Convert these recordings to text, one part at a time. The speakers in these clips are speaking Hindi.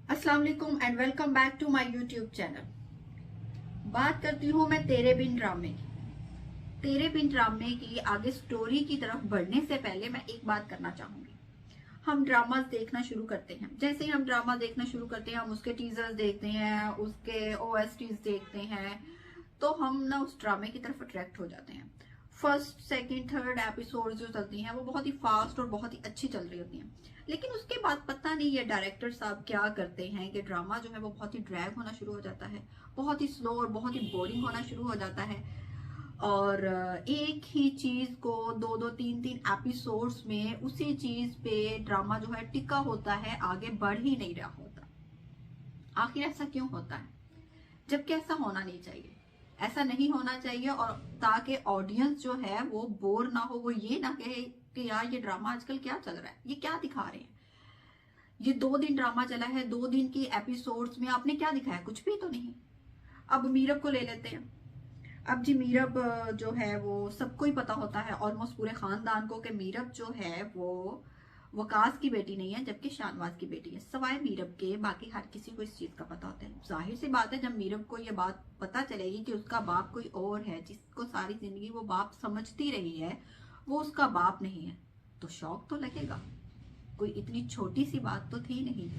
अस्सलाम वालेकुम and welcome back to my YouTube channel. बात करती हूँ मैं तेरे बिन ड्रामे की। तेरे बिन ड्रामे की आगे स्टोरी की तरफ बढ़ने से पहले मैं एक बात करना चाहूंगी। हम ड्रामास देखना शुरू करते हैं, जैसे ही हम ड्रामा देखना शुरू करते हैं हम उसके टीजर्स देखते हैं, उसके ओएसटीज देखते हैं, तो हम ना उस ड्रामे की तरफ अट्रैक्ट हो जाते हैं। फर्स्ट सेकंड थर्ड एपिसोड जो चलती हैं वो बहुत ही फास्ट और बहुत ही अच्छी चल रही होती हैं, लेकिन उसके बाद पता नहीं ये डायरेक्टर साहब क्या करते हैं कि ड्रामा जो है वो बहुत ही ड्रैग होना शुरू हो जाता है, बहुत ही स्लो और बहुत ही बोरिंग होना शुरू हो जाता है। और एक ही चीज को दो दो तीन तीन एपिसोड्स में उसी चीज पे ड्रामा जो है टिका होता है, आगे बढ़ ही नहीं रहा होता। आखिर ऐसा क्यों होता है, जबकि ऐसा होना नहीं चाहिए। ऐसा नहीं होना चाहिए, और ताकि ऑडियंस जो है वो बोर ना हो, वो ये ना कहे कि यार ये ड्रामा आजकल क्या चल रहा है, ये क्या दिखा रहे हैं। ये 2 दिन ड्रामा चला है, 2 दिन की एपिसोड्स में आपने क्या दिखाया, कुछ भी तो नहीं। अब मीरब को ले लेते हैं। अब जी मीरब जो है वो सबको ही पता होता है, ऑलमोस्ट पूरे खानदान को, कि मीरब जो है वो वकास की बेटी नहीं है, जबकि शाहनवाज की बेटी है। सवाए मीरब के बाकी हर किसी को इस चीज का पता होता है। जाहिर सी बात है, जब मीरब को ये बात पता चलेगी कि उसका बाप कोई और है, जिसको सारी जिंदगी वो बाप समझती रही है, वो उसका बाप नहीं है, तो शौक तो लगेगा। कोई इतनी छोटी सी बात तो थी नहीं।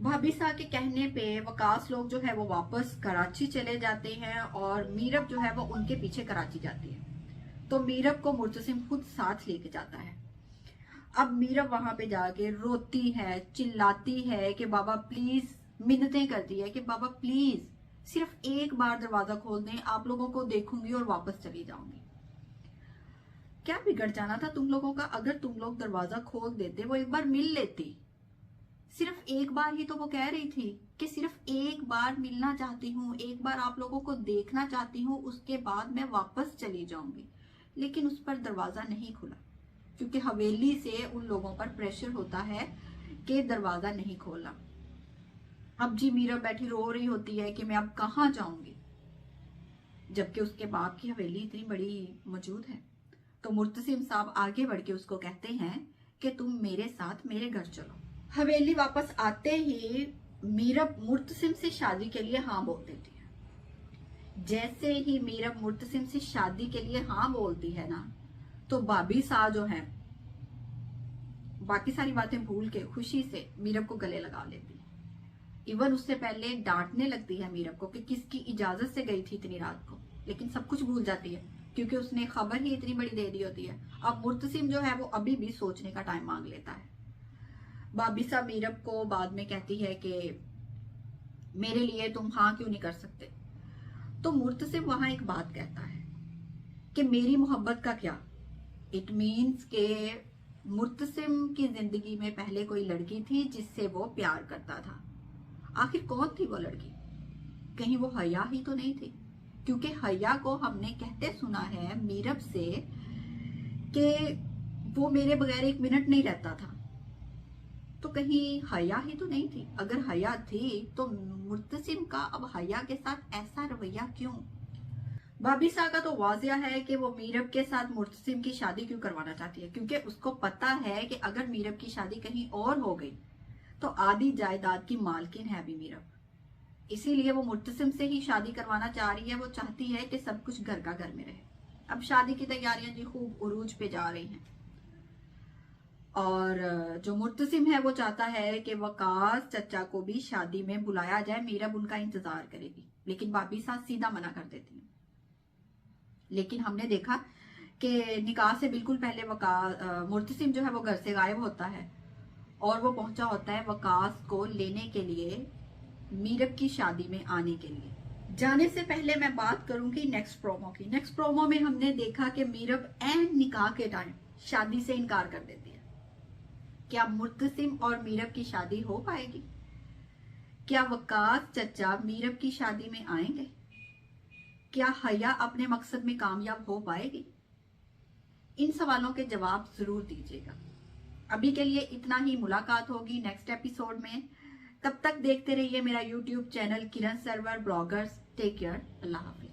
भाभी सा के कहने पे वकास लोग जो है वो वापस कराची चले जाते हैं, और मीरब जो है वो उनके पीछे कराची जाती है। तो मीरब को मुर्तसिम खुद साथ लेके जाता है। अब मीरब वहां पे जाके रोती है, चिल्लाती है कि बाबा प्लीज, मिन्नतें करती है कि बाबा प्लीज सिर्फ एक बार दरवाजा खोल दें, आप लोगों को देखूंगी और वापस चली जाऊंगी। क्या बिगड़ जाना था तुम लोगों का, अगर तुम लोग दरवाजा खोल देते, वो एक बार मिल लेती। सिर्फ एक बार ही तो वो कह रही थी कि सिर्फ एक बार मिलना चाहती हूँ, एक बार आप लोगों को देखना चाहती हूँ, उसके बाद मैं वापस चली जाऊंगी। लेकिन उस पर दरवाजा नहीं खुला, क्योंकि हवेली से उन लोगों पर प्रेशर होता है कि दरवाजा नहीं खोला। अब जी मीरा बैठी रो रही होती है कि मैं अब कहाँ जाऊंगी, जबकि उसके बाप की हवेली इतनी बड़ी मौजूद है। तो मुर्तसिम साहब आगे बढ़ के उसको कहते हैं कि तुम मेरे साथ मेरे घर चलो। हवेली वापस आते ही मीरब मुर्तसिम से शादी के लिए हाँ बोल देती है। जैसे ही मीरब मुर्तसिम से शादी के लिए हाँ बोलती है ना, तो भाभी सा जो है बाकी सारी बातें भूल के खुशी से मीरब को गले लगा लेती है। इवन उससे पहले डांटने लगती है मीरब को कि किसकी इजाजत से गई थी इतनी रात को, लेकिन सब कुछ भूल जाती है क्योंकि उसने खबर ही इतनी बड़ी दे दी होती है। अब मुर्तसिम जो है वो अभी भी सोचने का टाइम मांग लेता है। भाभी सा मीरब को बाद में कहती है कि मेरे लिए तुम हाँ क्यों नहीं कर सकते। तो मुर्तसिम वहां एक बात कहता है कि मेरी मोहब्बत का क्या। इट मीन्स के मुर्तसिम की जिंदगी में पहले कोई लड़की थी जिससे वो प्यार करता था। आखिर कौन थी वो लड़की, कहीं वो हया ही तो नहीं थी, क्योंकि हया को हमने कहते सुना है मीरब से कि वो मेरे बगैर एक मिनट नहीं रहता था। तो कहीं हया ही तो नहीं थी। अगर हया थी तो मुर्तसिम का अब हया के साथ ऐसा रवैया क्यों। भाभी सा का तो वाजिया है कि वो मीरब के साथ मुर्तसिम की शादी क्यों करवाना चाहती है, क्योंकि उसको पता है कि अगर मीरब की शादी कहीं और हो गई तो आधी जायदाद की मालकिन है अभी मीरब। इसीलिए वो मुर्तसिम से ही शादी करवाना चाह रही है। वो चाहती है कि सब कुछ घर का घर में रहे। अब शादी की तैयारियां जी खूब उरूज पे जा रही हैं, और जो मुर्तसिम है वो चाहता है कि वकास चचा को भी शादी में बुलाया जाए, मीरब उनका इंतजार करेगी। लेकिन भाभी सास सीधा मना कर देती है। लेकिन हमने देखा कि निकाह से बिल्कुल पहले मुर्तसिम जो है वो घर से गायब होता है, और वो पहुंचा होता है वकास को लेने के लिए, मीरब की शादी में आने के लिए। जाने से पहले मैं बात करूंगी नेक्स्ट प्रोमो की। नेक्स्ट प्रोमो में हमने देखा कि मीरब एन निकाह के टाइम शादी से इनकार कर देती है। क्या मुर्तसिम और मीरब की शादी हो पाएगी? क्या वकास चचा मीरब की शादी में आएंगे? क्या हया अपने मकसद में कामयाब हो पाएगी? इन सवालों के जवाब जरूर दीजिएगा। अभी के लिए इतना ही, मुलाकात होगी नेक्स्ट एपिसोड में। तब तक देखते रहिए मेरा यूट्यूब चैनल किरण सरवर ब्लॉगर्स। टेक केयर, अल्लाह हाफिज।